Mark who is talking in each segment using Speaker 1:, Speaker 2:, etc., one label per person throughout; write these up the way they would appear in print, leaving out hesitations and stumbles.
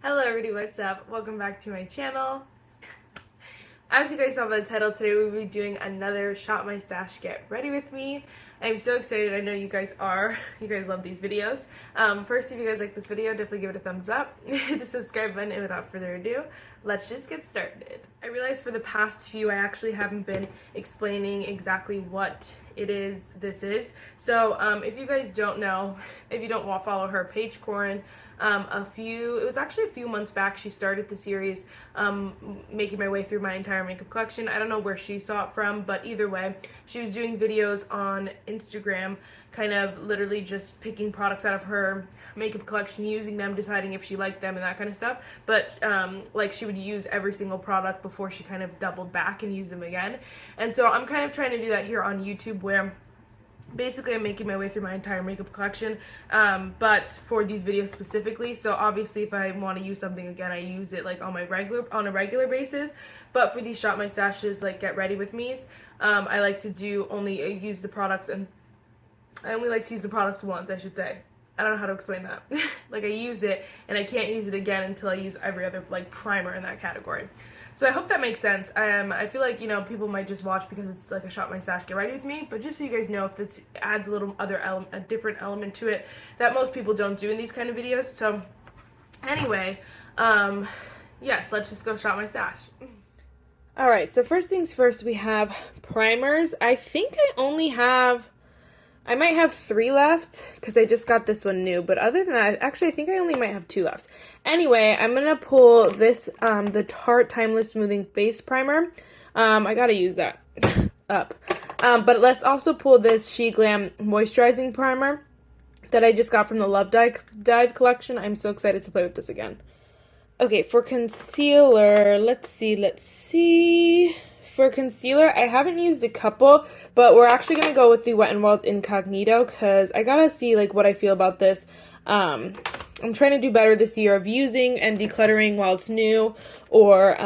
Speaker 1: Hello everybody, what's up? Welcome back to my channel. As you guys saw by the title, today we'll be doing another Shop My Stash Get Ready With Me. I'm so excited. I know you guys are. You guys love these videos. First, if you guys like this video, definitely give it a thumbs up. Hit the subscribe button, and without further ado, let's just get started. I realized for the past few, I actually haven't been explaining exactly what this is. So if you guys don't know, if you don't follow her page, Corin, it was actually a few months back, she started the series, making my way through my entire makeup collection. I don't know where she saw it from, but either way, she was doing videos on Instagram, kind of literally just picking products out of her makeup collection, using them, deciding if she liked them and that kind of stuff. But like, she would use every single product before she kind of doubled back and used them again. And so I'm kind of trying to do that here on YouTube, where basically I'm making my way through my entire makeup collection, but for these videos specifically. So obviously if I want to use something again, I use it like on a regular basis. But for these Shop My Stashes, like Get Ready With Me's, I like to use the products, and I only like to use the products once, I should say. I don't know how to explain that. Like, I use it and I can't use it again until I use every other like primer in that category. So I hope that makes sense. I feel like, people might just watch because it's like a Shop My Stash Get Ready With Me, but just so you guys know, if this adds a different element to it that most people don't do in these kind of videos. So anyway, yes, let's just go shop my stash. Alright, so first things first, we have primers. I think I might have 3 left because I just got this one new, but other than that, actually I think I only might have 2 left. Anyway, I'm going to pull this, the Tarte Timeless Smoothing Face Primer. I gotta use that up. But let's also pull this Sheglam Moisturizing Primer that I just got from the Love Dive collection. I'm so excited to play with this again. Okay, for concealer, let's see. For concealer, I haven't used a couple, but we're actually going to go with the Wet n Wild Incognito because I gotta see like what I feel about this. I'm trying to do better this year of using and decluttering while it's new, or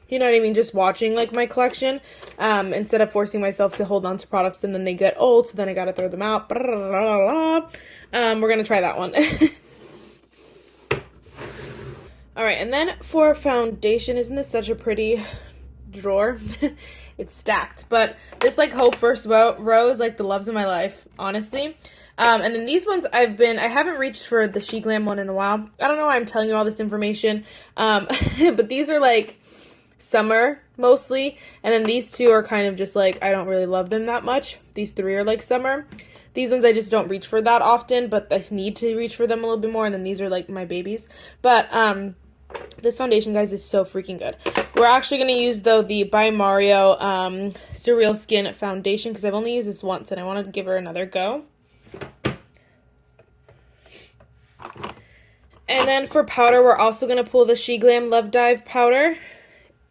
Speaker 1: you know what I mean, just watching like my collection, instead of forcing myself to hold on to products and then they get old, so then I gotta throw them out. We're gonna try that one. Alright, and then for foundation, isn't this such a pretty drawer? It's stacked, but this like whole first row is like the loves of my life, honestly. And then these ones I haven't reached for the Sheglam one in a while. I don't know why I'm telling you all this information, but these are like summer mostly, and then these two are kind of just like, I don't really love them that much. These 3 are like summer. These ones I just don't reach for that often, but I need to reach for them a little bit more, and then these are like my babies. But this foundation, guys, is so freaking good. We're actually going to use, though, the By Mario Surrealskin foundation because I've only used this once and I want to give her another go. And then for powder, we're also going to pull the Sheglam Love Dive powder,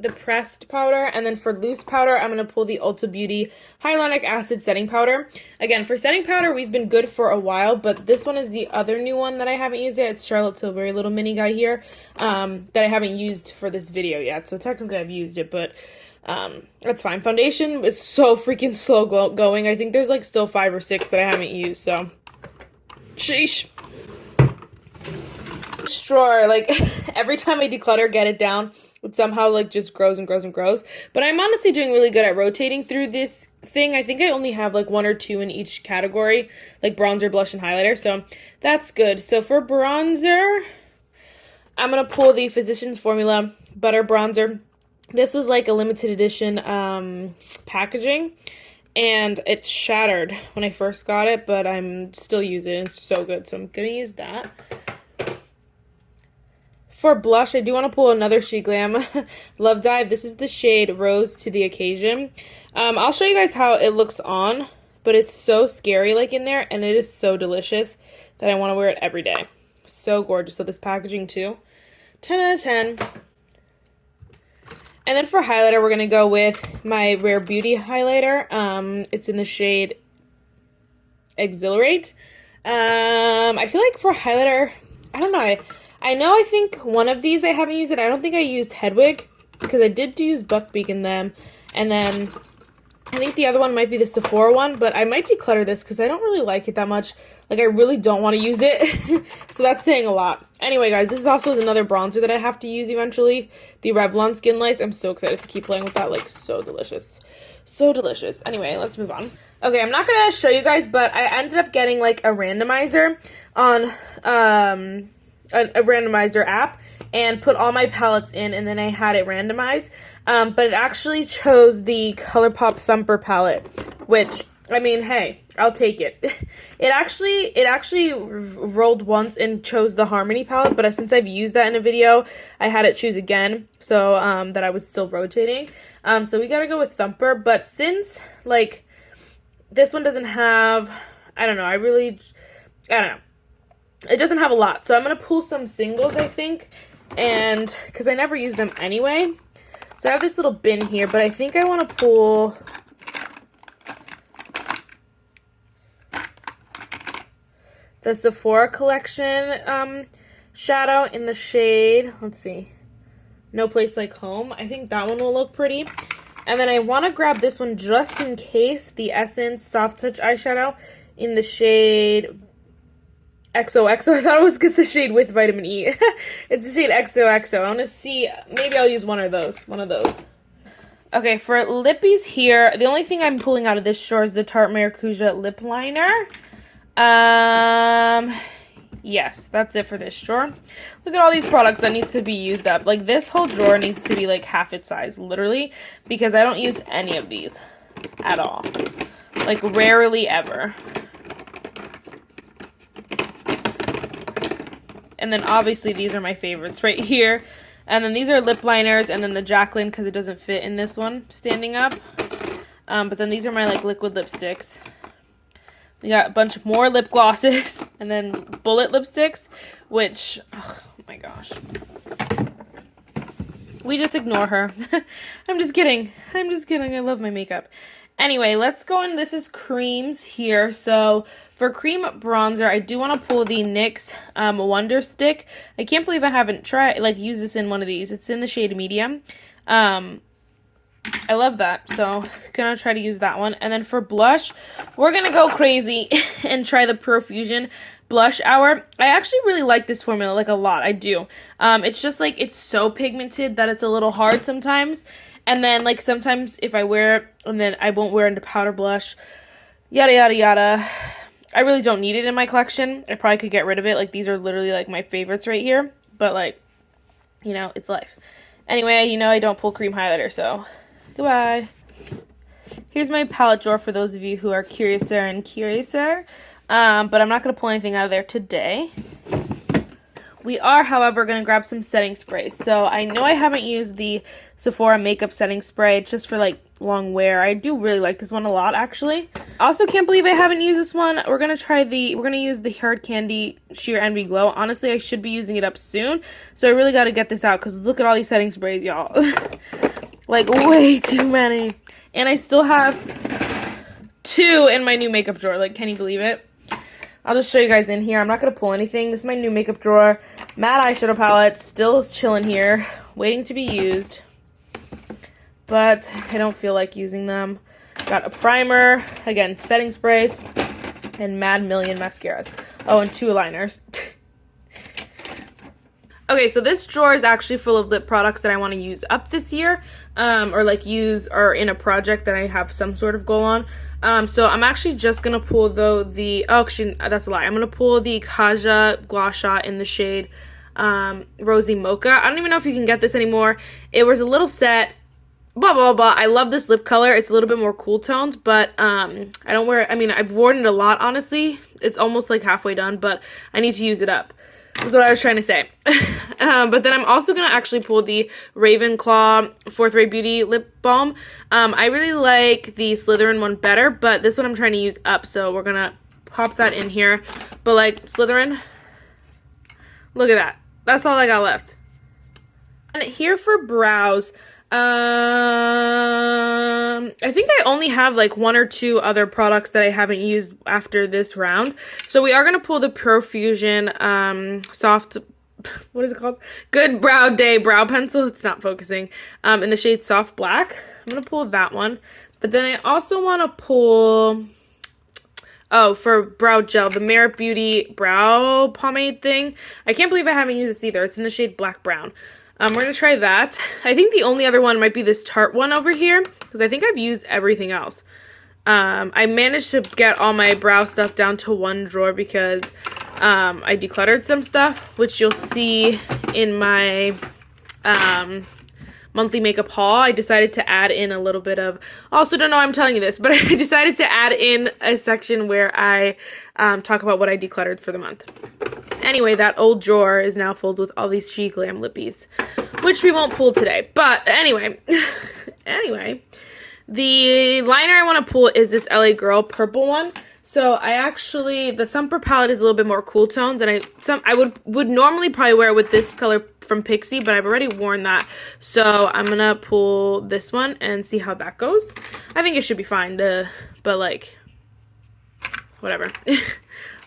Speaker 1: the pressed powder, and then for loose powder, I'm going to pull the Ulta Beauty Hyaluronic Acid Setting Powder. Again, for setting powder, we've been good for a while, but this one is the other new one that I haven't used yet. It's Charlotte Tilbury little mini guy here, that I haven't used for this video yet, so technically I've used it, but that's fine. Foundation is so freaking slow going. I think there's like still 5 or 6 that I haven't used, so sheesh. This drawer, like, every time I declutter, get it down, it somehow like just grows and grows and grows. But I'm honestly doing really good at rotating through this thing. I think I only have like 1 or 2 in each category, like bronzer, blush, and highlighter, so that's good. So for bronzer, I'm gonna pull the Physicians Formula Butter Bronzer. This was like a limited edition packaging, and it shattered when I first got it, but I'm still using it. It's so good, so I'm gonna use that. For blush, I do want to pull another Sheglam Love Dive. This is the shade Rose to the Occasion. I'll show you guys how it looks on, but it's so scary like in there, and it is so delicious that I want to wear it every day. So gorgeous. So this packaging too, 10 out of 10. And then for highlighter, we're going to go with my Rare Beauty highlighter. It's in the shade Exhilarate. I feel like for highlighter, I don't know, I think one of these I haven't used it. I don't think I used Hedwig because I did use Buckbeak in them. And then I think the other one might be the Sephora one, but I might declutter this because I don't really like it that much. Like, I really don't want to use it. So that's saying a lot. Anyway, guys, this is also another bronzer that I have to use eventually. The Revlon Skin Lights. I'm so excited to keep playing with that. Like, so delicious. So delicious. Anyway, let's move on. Okay, I'm not going to show you guys, but I ended up getting, like, a randomizer on a randomizer app and put all my palettes in, and then I had it randomized. But it actually chose the ColourPop Thumper palette, which, I mean, hey, I'll take it. It actually rolled once and chose the Harmony palette, but since I've used that in a video, I had it choose again, so that I was still rotating. So we gotta go with Thumper, but since, like, this one doesn't have, I don't know, it doesn't have a lot, so I'm gonna pull some singles, I think, and because I never use them anyway. So I have this little bin here, but I think I want to pull the Sephora collection shadow in the shade, let's see, No Place Like Home. I think that one will look pretty. And then I want to grab this one just in case, the Essence Soft Touch eyeshadow in the shade XOXO. I thought it was good, the shade with vitamin E. It's the shade XOXO. I want to see, maybe I'll use one of those. Okay, for lippies here, the only thing I'm pulling out of this drawer is the Tarte Maracuja lip liner. Yes, that's it for this drawer. Look at all these products that need to be used up. Like, this whole drawer needs to be like half its size, literally, because I don't use any of these at all. Like, rarely ever. And then obviously these are my favorites right here. And then these are lip liners, and then the Jaclyn because it doesn't fit in this one standing up. But then these are my like liquid lipsticks. We got a bunch of more lip glosses and then bullet lipsticks, which, oh my gosh. We just ignore her. I'm just kidding. I love my makeup. Anyway, let's go in. This is creams here. So for cream bronzer, I do want to pull the NYX Wonder Stick. I can't believe I haven't used this in one of these. It's in the shade medium. I love that, so gonna try to use that one. And then for blush, we're gonna go crazy and try the Profusion Blush Hour. I actually really like this formula, like, a lot. I do. It's just like, it's so pigmented that it's a little hard sometimes. And then, like, sometimes if I wear it and then I won't wear it into powder blush, yada yada yada. I really don't need it in my collection. I probably could get rid of it. Like, these are literally like my favorites right here, but, like, you know, it's life. Anyway, you know I don't pull cream highlighter, so goodbye. Here's my palette drawer for those of you who are curiouser and curiouser. But I'm not going to pull anything out of there today. We are, however, going to grab some setting sprays. So I know I haven't used the Sephora makeup setting spray just for like long wear. I do really like this one a lot, actually. I also can't believe I haven't used this one. We're going to use the Hard Candy Sheer Envy Glow. Honestly, I should be using it up soon. So I really got to get this out because look at all these setting sprays, y'all. Like, way too many. And I still have 2 in my new makeup drawer. Like, can you believe it? I'll just show you guys in here. I'm not going to pull anything. This is my new makeup drawer. Matte eyeshadow palette. Still chilling here. Waiting to be used. But I don't feel like using them. Got a primer. Again, setting sprays. And Mad Million mascaras. Oh, and 2 liners. Okay, so this drawer is actually full of lip products that I want to use up this year, or like use or in a project that I have some sort of goal on. So I'm actually just going to pull oh, actually, that's a lie. I'm going to pull the Kaja Gloss Shot in the shade Rosy Mocha. I don't even know if you can get this anymore. It was a little set, blah, blah, blah. I love this lip color. It's a little bit more cool toned, but I've worn it a lot, honestly. It's almost like halfway done, but I need to use it up. Is what I was trying to say. But then I'm also going to actually pull the Ravenclaw 4th Ray Beauty Lip Balm. I really like the Slytherin one better, but this one I'm trying to use up, so we're going to pop that in here. But, like, Slytherin, look at that. That's all I got left. And here for brows, I think I only have like 1 or 2 other products that I haven't used after this round. So we are going to pull the Profusion soft, what is it called? Good Brow Day Brow Pencil. It's not focusing. In the shade Soft Black. I'm going to pull that one. But then I also want to pull, oh, for brow gel, the Merit Beauty brow pomade thing. I can't believe I haven't used this either. It's in the shade Black Brown. We're going to try that. I think the only other one might be this Tarte one over here, because I think I've used everything else. I managed to get all my brow stuff down to one drawer because I decluttered some stuff, which you'll see in my monthly makeup haul. I decided to add in a little bit of, also don't know why I'm telling you this, but I decided to add in a section where I talk about what I decluttered for the month. Anyway, that old drawer is now filled with all these Sheglam lippies, which we won't pull today. But anyway, the liner I want to pull is this LA Girl purple one. So I actually, the Thumper palette is a little bit more cool tones, and I would normally probably wear it with this color from Pixie, but I've already worn that. So I'm gonna pull this one and see how that goes. I think it should be fine, but like, whatever.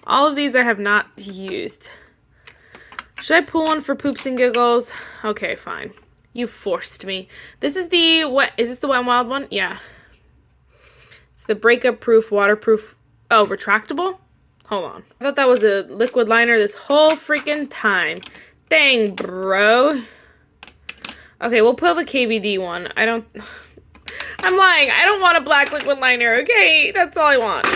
Speaker 1: All of these I have not used. Should I pull one for poops and giggles? Okay, fine. You forced me. This is the, what, is this the Wet n Wild one? Yeah. It's the breakup proof, waterproof, oh, retractable? Hold on. I thought that was a liquid liner this whole freaking time. Dang, bro. Okay, we'll pull the KVD one. I'm lying. I don't want a black liquid liner, okay? That's all I want.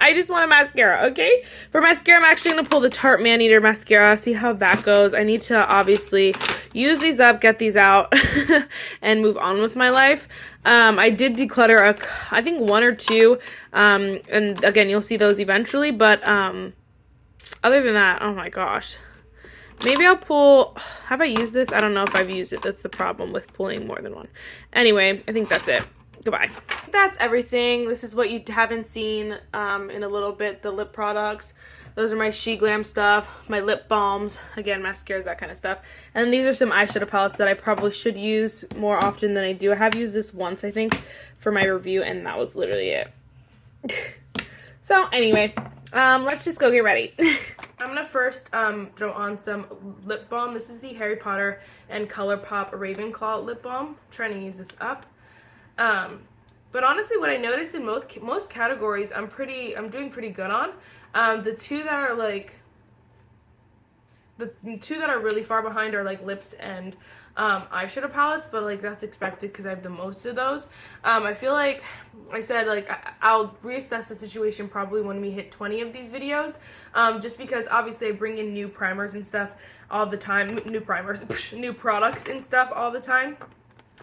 Speaker 1: I just want a mascara, okay? For mascara, I'm actually going to pull the Tarte Man-Eater mascara, see how that goes. I need to obviously use these up, get these out, and move on with my life. I did declutter, I think, one or two, and again, you'll see those eventually, but other than that, oh my gosh. Maybe I'll pull, have I used this? I don't know if I've used it. That's the problem with pulling more than one. Anyway, I think that's it. Goodbye. That's everything. This is what you haven't seen in a little bit, the lip products. Those are my Sheglam stuff, my lip balms, again, mascaras, that kind of stuff. And these are some eyeshadow palettes that I probably should use more often than I do. I have used this once, I think, for my review, and that was literally it. So, anyway, let's just go get ready. I'm gonna first throw on some lip balm. This is the Harry Potter and ColourPop Ravenclaw lip balm. I'm trying to use this up. But honestly, what I noticed in most categories, I'm doing pretty good on. The two that are like, the two that are really far behind are like lips and eyeshadow palettes, but like that's expected because I have the most of those. I feel like I said, like I'll reassess the situation probably when we hit 20 of these videos, just because obviously I bring in new primers and stuff all the time, new products and stuff all the time.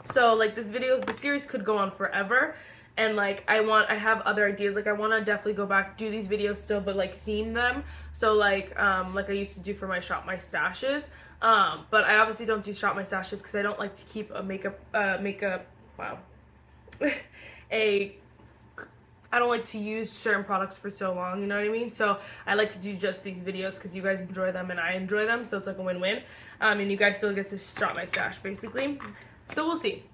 Speaker 1: So like the series could go on forever, and like I have other ideas. Like I want to definitely go back, do these videos still, but like theme them. So like I used to do for my Shop My Stashes. But I obviously don't do Shop My Stashes because I don't like to keep a I don't like to use certain products for so long, you know what I mean? So I like to do just these videos because you guys enjoy them and I enjoy them, so it's like a win-win. And you guys still get to shop my stash basically. So we'll see.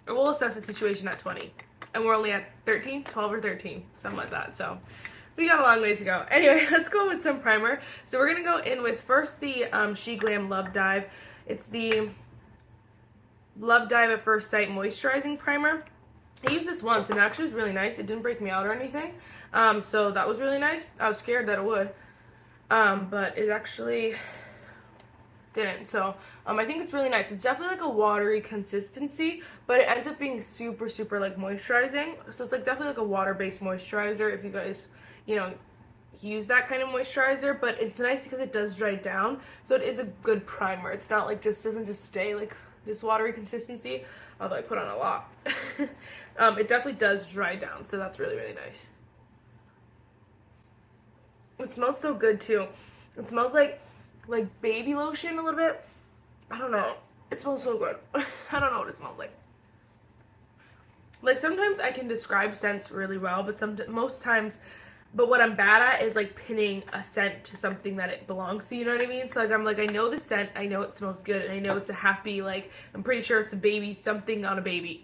Speaker 1: We'll assess the situation at 20. And we're only at 13, 12 or 13, something like that. So we got a long ways to go. Anyway, let's go with some primer. So we're going to go in with first the Sheglam Love Dive. It's the Love Dive at First Sight Moisturizing Primer. I used this once and it actually was really nice. It didn't break me out or anything. So that was really nice. I was scared that it would. But it actually didn't. So I think it's really nice. It's definitely like a watery consistency, but it ends up being super, super like moisturizing. So it's like definitely like a water-based moisturizer if you guys, you know, use that kind of moisturizer. But it's nice because it does dry down. So it is a good primer. It's not like doesn't just stay like this watery consistency, although I put on a lot. It definitely does dry down, so that's really, really nice. It smells so good too. It smells like baby lotion a little bit. I don't know. It smells so good. I don't know what it smells like. Like sometimes I can describe scents really well, but most times, but what I'm bad at is like pinning a scent to something that it belongs to, you know what I mean? So like I'm like, I know the scent, I know it smells good, and I know it's a happy, like I'm pretty sure it's a baby, something on a baby.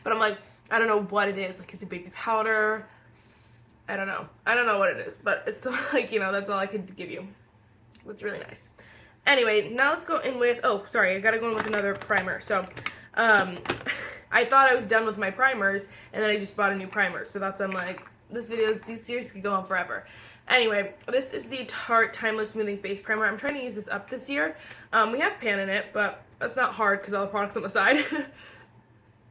Speaker 1: But I'm like, I don't know what it is. Like is it baby powder? I don't know. I don't know what it is, but it's still like, you know, that's all I could give you. It's really nice. Anyway, now let's go in with, oh, sorry, I gotta go in with another primer. So, I thought I was done with my primers, and then I just bought a new primer. So that's why I'm like, these series could go on forever. Anyway, this is the Tarte Timeless Smoothing Face Primer. I'm trying to use this up this year. We have pan in it, but that's not hard because all the products on the side.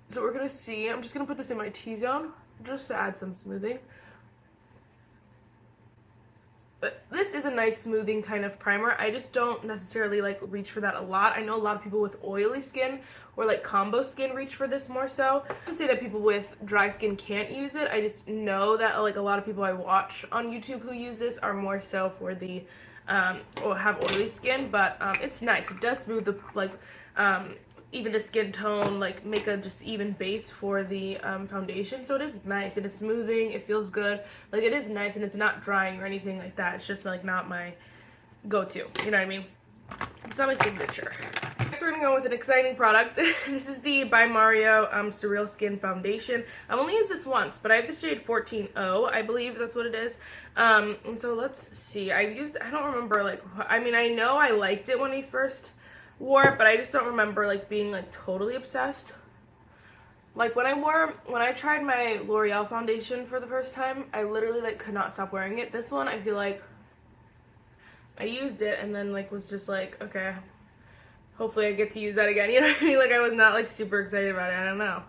Speaker 1: So we're gonna see. I'm just gonna put this in my T-zone just to add some smoothing. But this is a nice smoothing kind of primer. I just don't necessarily like reach for that a lot. I know a lot of people with oily skin or like combo skin reach for this more so. I don't say that people with dry skin can't use it. I just know that like a lot of people I watch on YouTube who use this are more so for the or have oily skin, but it's nice. It does smooth the like even the skin tone, like make a just even base for the foundation. So it is nice and it's smoothing, it feels good. Like it is nice and it's not drying or anything like that. It's just like not my go-to, you know what I mean? It's not my signature. Next we're gonna go with an exciting product. This is the by Mario Surrealskin foundation. I've only used this once, but I have the shade 14-0, I believe that's what it is. And so let's see, I don't remember like, I mean I know I liked it when I first wore it, but I just don't remember like being like totally obsessed. Like when I tried my L'Oreal foundation for the first time, I literally like could not stop wearing it. This one I feel like I used it and then like was just like, okay, hopefully I get to use that again, you know what I mean? Like I was not like super excited about it. I don't know.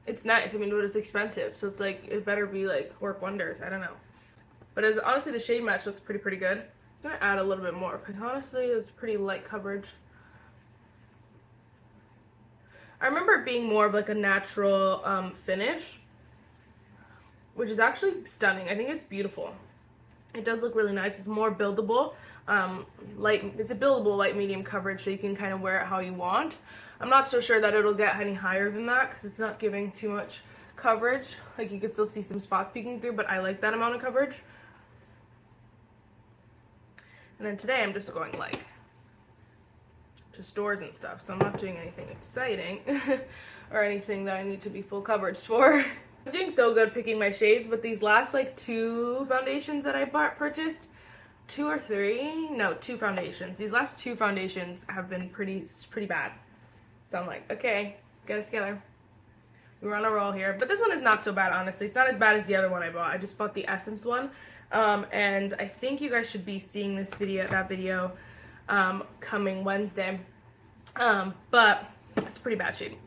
Speaker 1: It's nice, I mean, but it's expensive, so it's like it better be like work wonders. I don't know, but as honestly the shade match looks pretty good. I'm gonna add a little bit more because honestly it's pretty light coverage. I remember it being more of like a natural finish, which is actually stunning. I think it's beautiful. It does look really nice. It's more buildable. It's a buildable light medium coverage, so you can kind of wear it how you want. I'm not so sure that it'll get any higher than that because it's not giving too much coverage. Like you could still see some spots peeking through, but I like that amount of coverage. And then today I'm just going like to stores and stuff, so I'm not doing anything exciting or anything that I need to be full coverage for. I was doing so good picking my shades, but these last like two foundations that I purchased, two foundations. These last two foundations have been pretty bad. So I'm like, okay, get us together. We're on a roll here, but this one is not so bad, honestly. It's not as bad as the other one I bought. I just bought the Essence one, and I think you guys should be seeing that video coming Wednesday, but it's a pretty bad shade.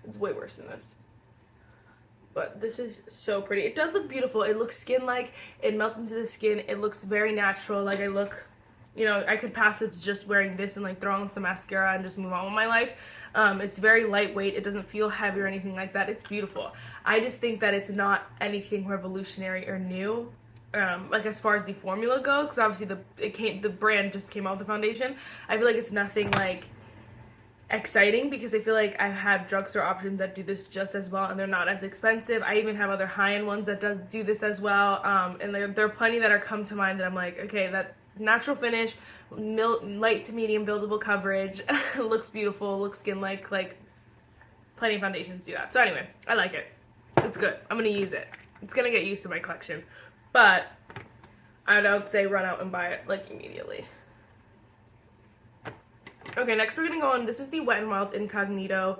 Speaker 1: It's way worse than this, but this is so pretty. It does look beautiful. It looks skin-like. It melts into the skin. It looks very natural. Like I look, you know, I could pass it just wearing this and like throw on some mascara and just move on with my life. It's very lightweight. It doesn't feel heavy or anything like that. It's beautiful. I just think that it's not anything revolutionary or new. Like as far as the formula goes, because obviously the brand just came out with the foundation. I feel like it's nothing like exciting because I feel like I've had drugstore options that do this just as well and they're not as expensive. I even have other high-end ones that do this as well, and there are plenty that are come to mind that I'm like, okay, that natural finish, light to medium buildable coverage, looks beautiful, looks skin-like, like plenty of foundations do that. So anyway, I like it. It's good. I'm gonna use it. It's gonna get used to my collection. But I don't say run out and buy it like immediately. Okay, next we're gonna go on. This is the Wet n Wild Incognito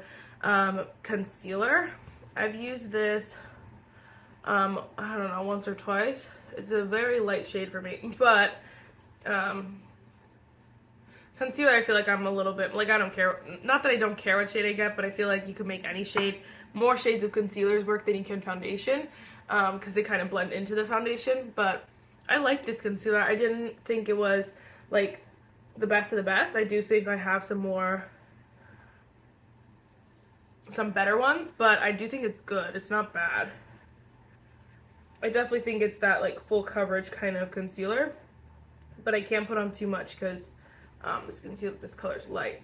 Speaker 1: concealer. I've used this, I don't know, once or twice. It's a very light shade for me, but concealer, I feel like I'm a little bit like I don't care. Not that I don't care what shade I get, but I feel like you can make any shade. More shades of concealers work than you can foundation. Because they kind of blend into the foundation, but I like this concealer. I didn't think it was like the best of the best. I do think I have some better ones, but I do think it's good. It's not bad. I definitely think it's that like full coverage kind of concealer, but I can't put on too much because this color is light.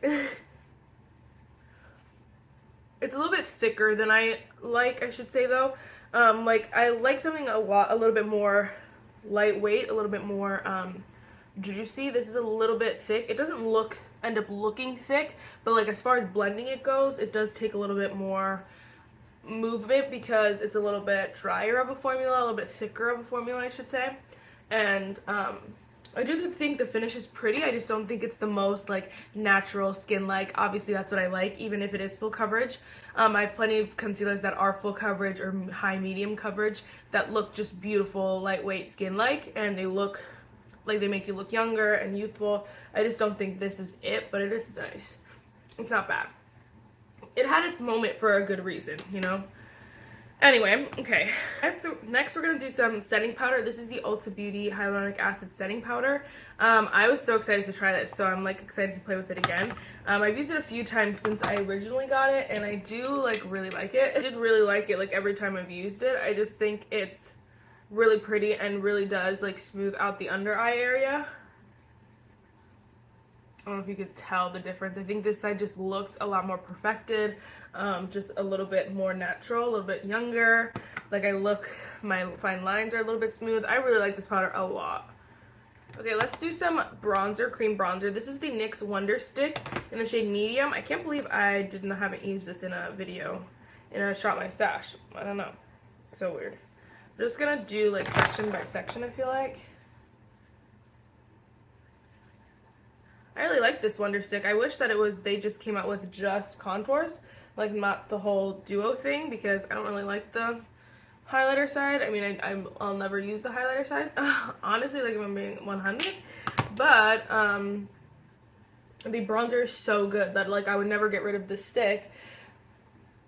Speaker 1: It's a little bit thicker than I like, I should say though. Like I like something a little bit more lightweight, a little bit more juicy. This is a little bit thick. It doesn't end up looking thick, but like as far as blending it goes, it does take a little bit more movement because it's a little bit drier of a formula, a little bit thicker of a formula, I should say. And I do think the finish is pretty. I just don't think it's the most like natural skin-like. Obviously that's what I like, even if it is full coverage. I have plenty of concealers that are full coverage or high medium coverage that look just beautiful, lightweight skin-like, and they look like they make you look younger and youthful. I just don't think this is it, but it is nice. It's not bad. It had its moment for a good reason, you know? Anyway, okay. Next we're going to do some setting powder. This is the Ulta Beauty Hyaluronic Acid Setting Powder. I was so excited to try this, so I'm like excited to play with it again. I've used it a few times since I originally got it, and I do like really like it. I did really like it like every time I've used it. I just think it's really pretty and really does like smooth out the under eye area. I don't know if you could tell the difference. I think this side just looks a lot more perfected, just a little bit more natural, a little bit younger. Like my fine lines are a little bit smooth. I really like this powder a lot. Okay, let's do some bronzer, cream bronzer. This is the NYX Wonder Stick in the shade Medium. I can't believe I haven't used this in a video, in a Shop My Stash. I don't know. It's so weird. I'm just gonna do like section by section, I feel like. I really like this Wonder Stick. I wish that they just came out with just contours, like not the whole duo thing, because I don't really like the highlighter side. I mean, I'll never use the highlighter side, honestly, like if I'm being 100. But the bronzer is so good that like I would never get rid of the stick,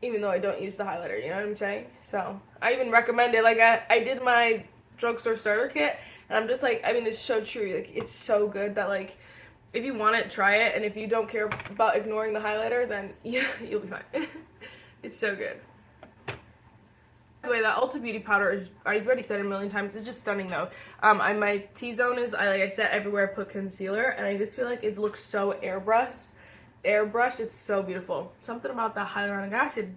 Speaker 1: even though I don't use the highlighter, you know what I'm saying? So I even recommend it. Like I did my drugstore starter kit, and I'm just like, I mean, it's so true. Like it's so good that like, if you want it, try it, and if you don't care about ignoring the highlighter, then yeah, you'll be fine. It's so good. By the way, that Ulta Beauty powder is, I've already said it a million times, it's just stunning though. My T-zone is, like I said, everywhere I put concealer, and I just feel like it looks so airbrushed. It's so beautiful. Something about the hyaluronic acid,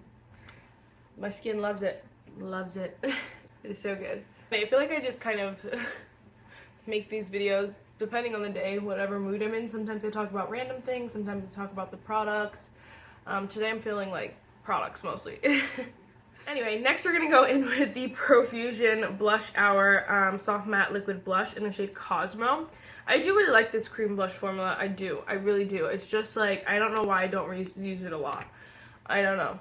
Speaker 1: my skin loves it. It is so good. I feel like I just kind of make these videos depending on the day, whatever mood I'm in. Sometimes I talk about random things, sometimes I talk about the products. Today I'm feeling like products mostly. Anyway, next we're gonna go in with the Profusion Blush Hour Soft Matte Liquid Blush in the shade Cosmo. I do really like this cream blush formula. I do. I really do. It's just like, I don't know why I don't use it a lot. I don't know.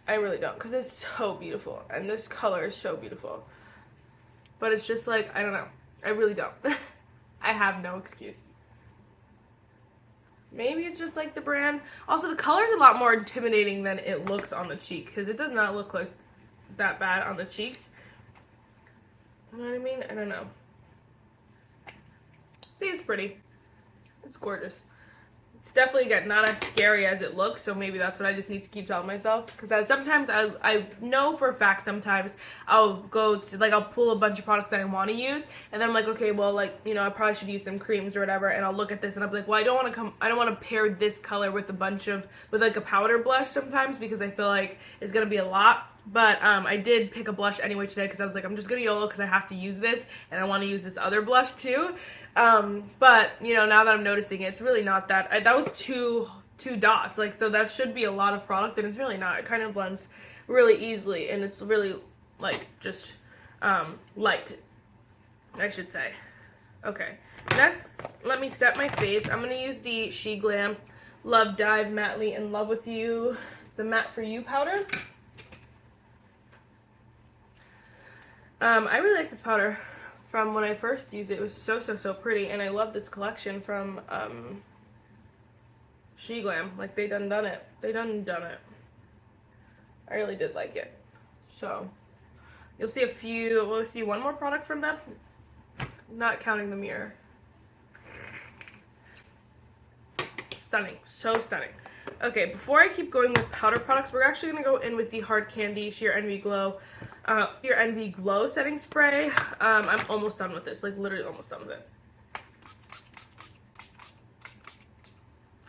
Speaker 1: I really don't, because it's so beautiful, and this color is so beautiful. But it's just like, I don't know. I really don't. I have no excuse. Maybe it's just like the brand. Also, the color is a lot more intimidating than it looks on the cheek, because it does not look like that bad on the cheeks. You know what I mean? I don't know. See, it's pretty. It's gorgeous. It's definitely, again, not as scary as it looks, so maybe that's what I just need to keep telling myself. Because sometimes I know for a fact sometimes I'll go to, like, I'll pull a bunch of products that I want to use, and then I'm like, okay, well, like, you know, I probably should use some creams or whatever, and I'll look at this and I'll be like, well, I don't want to pair this color with like a powder blush sometimes, because I feel like it's going to be a lot. But I did pick a blush anyway today, because I was like, I'm just going to YOLO because I have to use this, and I want to use this other blush too. But, you know, now that I'm noticing it, it's really not that. That was two dots, like, so that should be a lot of product, and it's really not. It kind of blends really easily, and it's really, like, just light, I should say. Okay, let me set my face. I'm going to use the Sheglam Love Dive Mattely in Love With You. It's a Matte For You powder. I really like this powder. From when I first used it, it was so pretty, and I love this collection from Sheglam. Like, they done it. They done it. I really did like it. So, you'll see we'll see one more product from them, not counting the mirror. Stunning. So stunning. Okay, before I keep going with powder products, we're actually going to go in with the Hard Candy Sheer Envy Glow setting spray. I'm almost done with this, like literally almost done with it.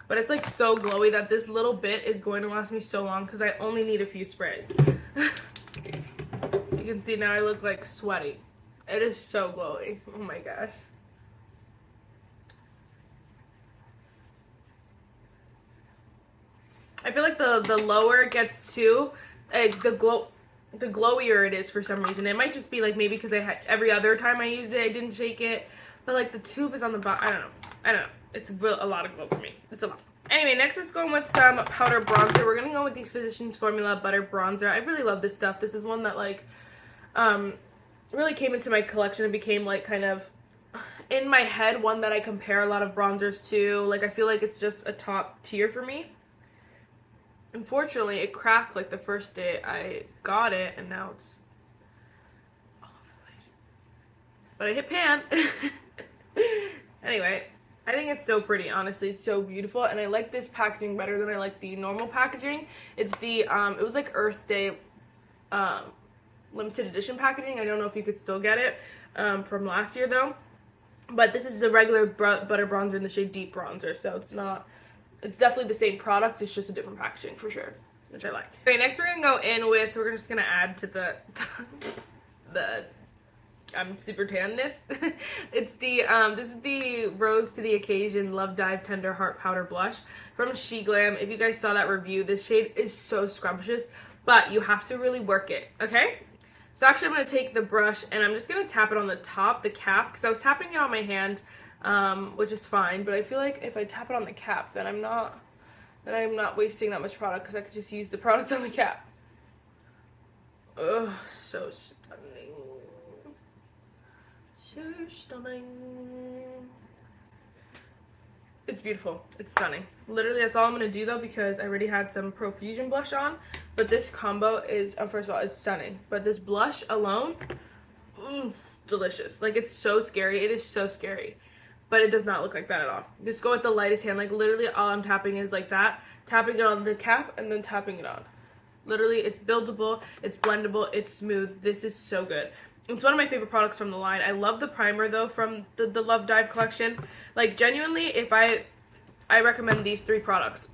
Speaker 1: But it's like so glowy that this little bit is going to last me so long, because I only need a few sprays. You can see now I look like sweaty. It is so glowy. Oh my gosh. I feel like the lower it gets too, the glowier it is for some reason. It might just be like maybe because every other time I used it, I didn't shake it. but like the tube is on the bottom. I don't know. It's a lot of glow for me. It's a lot. Anyway, next let's go with some powder bronzer. We're gonna go with the Physicians Formula Butter Bronzer. I really love this stuff. This is one that like really came into my collection and became like kind of in my head one that I compare a lot of bronzers to. Like I feel like it's just a top tier for me. Unfortunately, it cracked like the first day I got it, and now it's all over the place. But I hit pan. Anyway, I think it's so pretty, honestly. It's so beautiful, and I like this packaging better than I like the normal packaging. It's the, it was like Earth Day limited edition packaging. I don't know if you could still get it from last year, though. But this is the regular butter bronzer in the shade Deep Bronzer, so it's not, it's definitely the same product. It's just a different packaging, for sure, which I like. Okay, next we're going to go in with, we're just going to add to the I'm super tanness. It's the, this is the Rose to the Occasion Love Dive Tender Heart Powder Blush from Sheglam. If you guys saw that review, this shade is so scrumptious, but you have to really work it, okay? So actually I'm going to take the brush and I'm just going to tap it on the top, the cap, because I was tapping it on my hand, which is fine, but I feel like if I tap it on the cap, then I'm not wasting that much product, because I could just use the product on the cap. Ugh, so stunning. So stunning. It's beautiful. It's stunning. Literally, that's all I'm going to do, though, because I already had some Profusion blush on. But this combo is, first of all, it's stunning. But this blush alone, delicious. Like, it's so scary. It is so scary. But it does not look like that at all. Just go with the lightest hand. Like, literally, all I'm tapping is like that. Tapping it on the cap and then tapping it on. Literally, it's buildable. It's blendable. It's smooth. This is so good. It's one of my favorite products from the line. I love the primer, though, from the Love Dive collection. Like, genuinely, if I recommend these 3 products.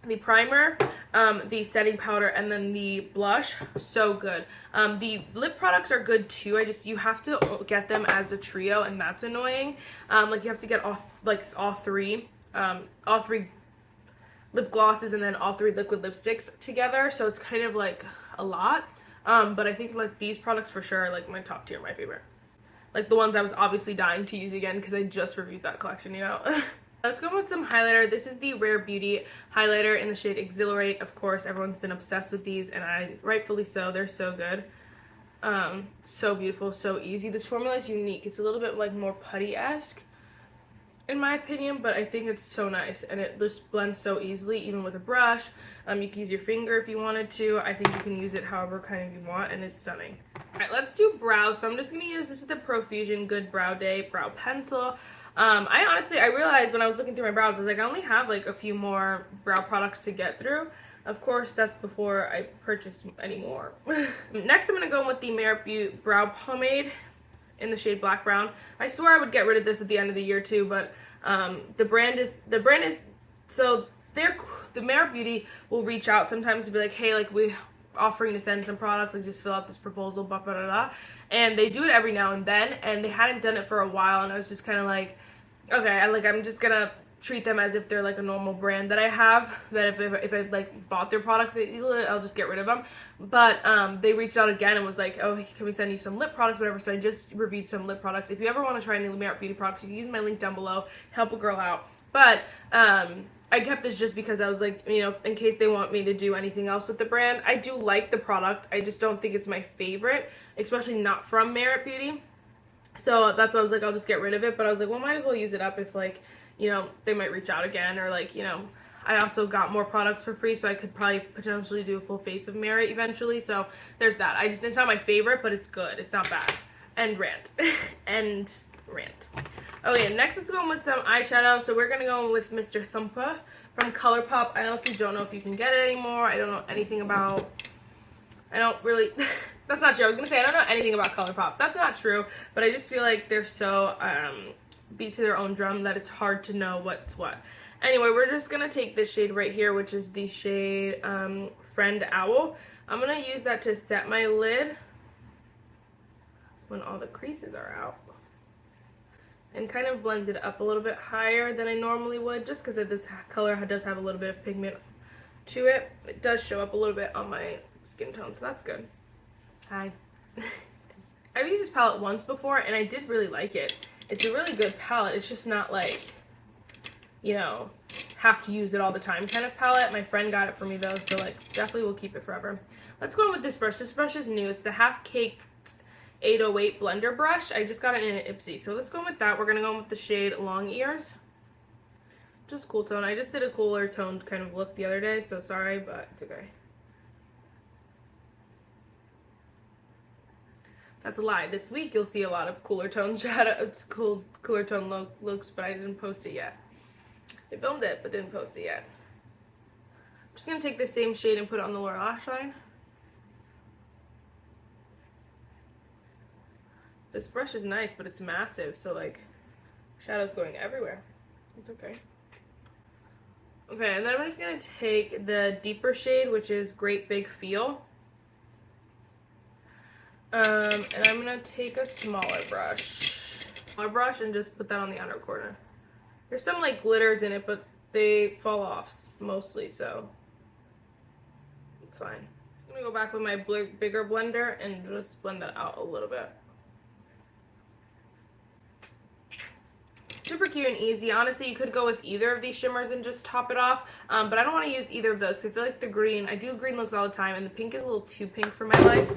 Speaker 1: The primer, the setting powder, and then the blush. So good. The lip products are good, too. You have to get them as a trio, and that's annoying. Like, you have to get all three lip glosses and then all 3 liquid lipsticks together. So it's kind of, like, a lot. But I think like these products for sure are like my top tier, my favorite. Like the ones I was obviously dying to use again because I just reviewed that collection, you know. Let's go with some highlighter. This is the Rare Beauty highlighter in the shade Exhilarate. Of course, everyone's been obsessed with these, and rightfully so. They're so good. So beautiful, so easy. This formula is unique. It's a little bit like more putty-esque, in my opinion, but I think it's so nice, and it just blends so easily, even with a brush. You can use your finger if you wanted to. I think you can use it however kind of you want, and it's stunning. All right, let's do brows. So I'm just going to use, this is the Profusion Good Brow Day Brow Pencil. I realized when I was looking through my brows, I was like, I only have like a few more brow products to get through. Of course, that's before I purchase any more. Next, I'm going to go with the Merit Beauty Brow Pomade in the shade Black Brown. I swore I would get rid of this at the end of the year too, but the Merit Beauty will reach out sometimes to be like, hey, like we're offering to send some products, like just fill out this proposal, blah, blah, blah, blah. And they do it every now and then, and they hadn't done it for a while, and I was just kind of like, okay, I'm just gonna treat them as if they're like a normal brand that I have, that if I like bought their products, I'll just get rid of them. But they reached out again and was like, oh, can we send you some lip products, whatever. So I just reviewed some lip products. If you ever want to try any Merit Beauty products, you can use my link down below, help a girl out. But I kept this just because I was like, you know, in case they want me to do anything else with the brand. I do like the product, I just don't think it's my favorite, especially not from Merit Beauty. So that's why I was like, I'll just get rid of it. But I was like, well, might as well use it up if like, you know, they might reach out again, or like, you know, I also got more products for free, so I could probably potentially do a full face of Merit eventually. So there's that. It's not my favorite, but it's good. It's not bad. End rant. End rant. Okay, next let's go with some eyeshadow. So we're gonna go with Mr. Thumpa from ColourPop. I honestly don't know if you can get it anymore. I don't know anything about, I don't really, that's not true. I was gonna say I don't know anything about ColourPop. That's not true, but I just feel like they're so beat to their own drum that it's hard to know what's what. Anyway, we're just gonna take this shade right here, which is the shade Friend Owl. I'm gonna use that to set my lid when all the creases are out, and kind of blend it up a little bit higher than I normally would, just because this color does have a little bit of pigment to it. It does show up a little bit on my skin tone, so that's good. Hi. I've used this palette once before, and I did really like it. It's a really good palette. It's just not like, you know, have to use it all the time kind of palette. My friend got it for me though, so like definitely will keep it forever. Let's go in with this brush. This brush is new. It's the Half Caked 808 blender brush. I just got it in an Ipsy, so let's go in with that. We're gonna go in with the shade Long Ears. Just cool tone. I just did a cooler toned kind of look the other day, so sorry, but it's okay. That's a lie. This week you'll see a lot of cooler tone shadows, cooler tone looks, but I didn't post it yet. I filmed it, but didn't post it yet. I'm just gonna take the same shade and put it on the lower lash line. This brush is nice, but it's massive, so like shadow's going everywhere. It's okay. Okay, and then I'm just gonna take the deeper shade, which is Great Big Feel. And I'm gonna take a smaller brush and just put that on the outer corner. There's some like glitters in it, but they fall off mostly, so it's fine. I'm gonna go back with my bigger blender and just blend that out a little bit. Super cute and easy. Honestly, you could go with either of these shimmers and just top it off, but I don't want to use either of those because I feel like the green, I do green looks all the time, and the pink is a little too pink for my life.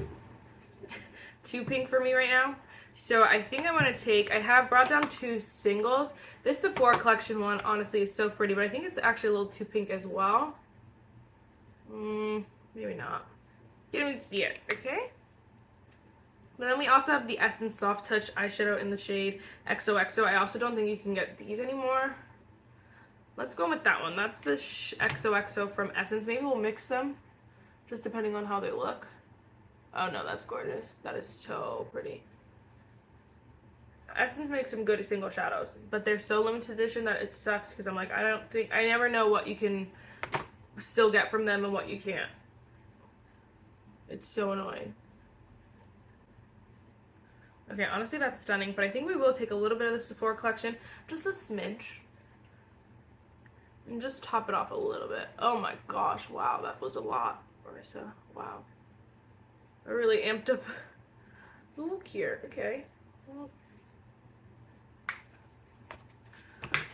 Speaker 1: Too pink for me right now. So I think I'm going to take, I have brought down 2 singles. This Sephora collection one, honestly, is so pretty, but I think it's actually a little too pink as well. Maybe not. You don't even see it, okay? But then we also have the Essence Soft Touch eyeshadow in the shade XOXO. I also don't think you can get these anymore. Let's go with that one. That's the XOXO from Essence. Maybe we'll mix them, just depending on how they look. Oh no, that's gorgeous. That is so pretty. Essence makes some good single shadows, but they're so limited edition that it sucks because I'm like, I never know what you can still get from them and what you can't. It's so annoying. Okay, honestly that's stunning, but I think we will take a little bit of the Sephora collection, just a smidge, and just top it off a little bit. Oh my gosh, wow, that was a lot, Marissa. Wow. I really amped up the look here. Okay.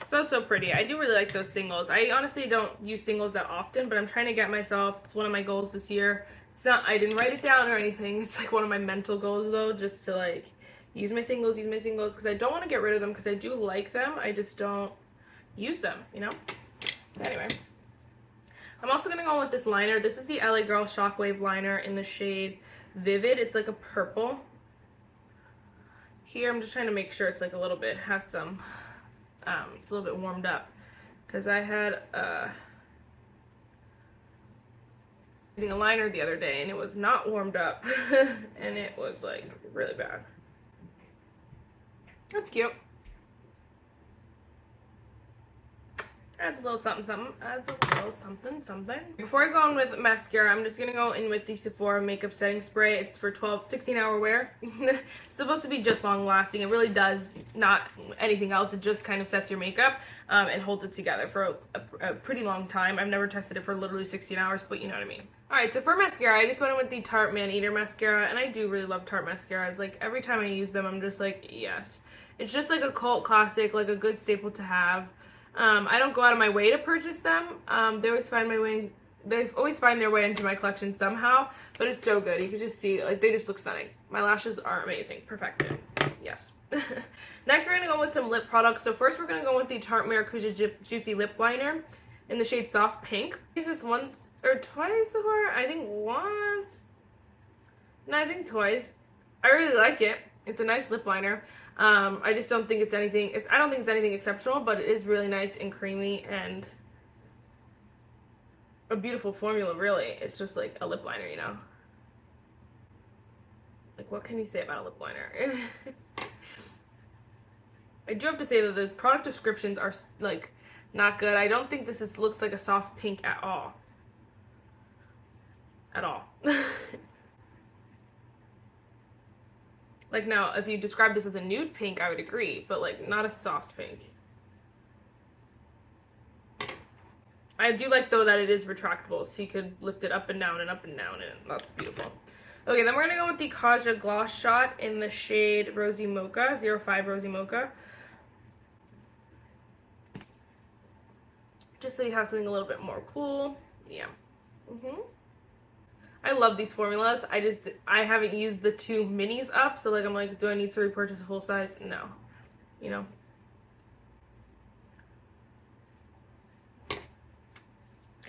Speaker 1: So pretty. I do really like those singles. I honestly don't use singles that often, but I'm trying to get myself, it's one of my goals this year. It's not, I didn't write it down or anything. It's like one of my mental goals though, just to like use my singles, because I don't want to get rid of them because I do like them. I just don't use them, you know? Anyway. I'm also going to go with this liner. This is the LA Girl Shockwave liner in the shade Vivid. It's like a purple. Here I'm just trying to make sure it's like a little bit, has some, it's a little bit warmed up. Because I had using a liner the other day and it was not warmed up. And it was like really bad. That's cute. Adds a little something, something. Adds a little something, something. Before I go in with mascara, I'm just gonna go in with the Sephora Makeup Setting Spray. It's for 16-hour wear. It's supposed to be just long lasting. It really does not anything else. It just kind of sets your makeup and holds it together for a pretty long time. I've never tested it for literally 16 hours, but you know what I mean. Alright, so for mascara, I just went in with the Tarte Man Eater mascara, and I do really love Tarte mascaras. Like, every time I use them, I'm just like, yes. It's just like a cult classic, like a good staple to have. I don't go out of my way to purchase them. They always find their way into my collection somehow, but it's so good. You can just see, like, they just look stunning. My lashes are amazing. Perfected. Yes. Next, we're going to go with some lip products. So first, we're going to go with the Tarte Maracuja Juicy Lip Liner in the shade Soft Pink. I used this once or twice so far. I think once. No, I think twice. I really like it. It's a nice lip liner. I just don't think it's anything, I don't think it's anything exceptional, but it is really nice and creamy and a beautiful formula, really. It's just like a lip liner, you know? Like, what can you say about a lip liner? I do have to say that the product descriptions are, like, not good. I don't think this looks like a soft pink at all. At all. Like, now, if you describe this as a nude pink, I would agree, but, like, not a soft pink. I do like, though, that it is retractable, so you could lift it up and down, and that's beautiful. Okay, then we're going to go with the Kaja Gloss Shot in the shade Rosy Mocha, 05 Rosy Mocha. just so you have something a little bit more cool. Yeah. I love these formulas. I haven't used the 2 minis up, so like I'm like, do I need to repurchase a full size? No. You know.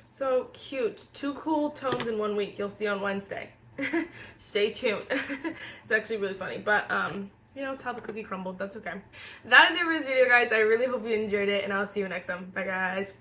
Speaker 1: So cute. 2 cool tones in 1 week. You'll see on Wednesday. Stay tuned. It's actually really funny, but you know, it's how the cookie crumbled. That's okay. That is it for this video, guys. I really hope you enjoyed it, and I'll see you next time. Bye, guys.